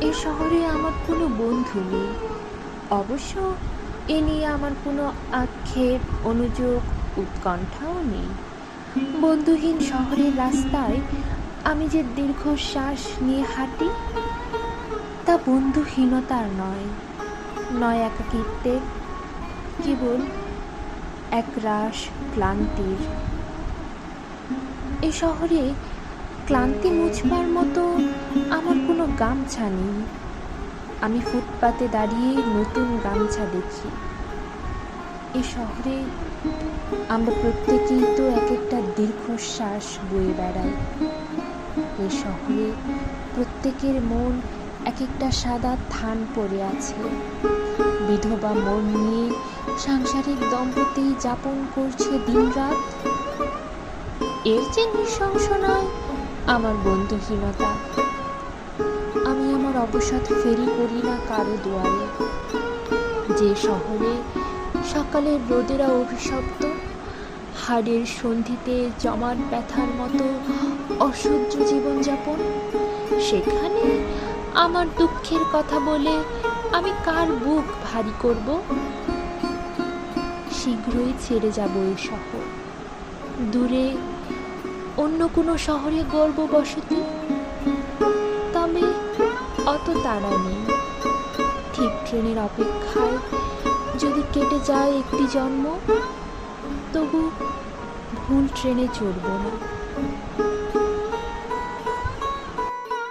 এ শহরে আমার কোনো বন্ধু নেই। অবশ্য এ নিয়ে আমার কোনো আক্ষেপ, অনুযোগ, উৎকণ্ঠাও নেই। বন্ধুহীন শহরের রাস্তায় আমি যে দীর্ঘশ্বাস নিয়ে হাঁটি, তা বন্ধুহীনতার নয়, নয় একাকিত্বের, কেবল একরাশ ক্লান্তির। এ শহরে ক্লান্তি মুছবার মতো আমার কোনো গামছা নেই। আমি ফুটপাতে দাঁড়িয়ে নতুন গামছা দেখি। এ শহরে আমরা প্রত্যেকেই তো এক একটা দীর্ঘশ্বাস বয়ে বেড়াই। এ শহরে প্রত্যেকের মন এক একটা সাদা থান পড়ে আছে। বিধবা মন নিয়ে সাংসারিক দম্পতি যাপন করছে দিনরাত। এর যে নৃশংস নয় আমার বন্ধুহীনতা। আমি আমার অবসাদ ফেরি করি না কারো দুয়ারে। যে শহরে সকালের রোদেরা অভিশপ্ত, হাড়ের সন্ধিতে জমাট ব্যথার মতো অসহ্য জীবনযাপন, সেখানে আমার দুঃখের কথা বলে আমি কার বুক ভারী করব? শীঘ্রই ছেড়ে যাব এই শহর। দূরে অন্য কোনো শহরে গর্ব বসতি, তবে অত তাড়া নেই। ঠিক ট্রেনের অপেক্ষায় যদি কেটে যায় একটি জন্ম, তবু ভুল ট্রেনে চড়ব না।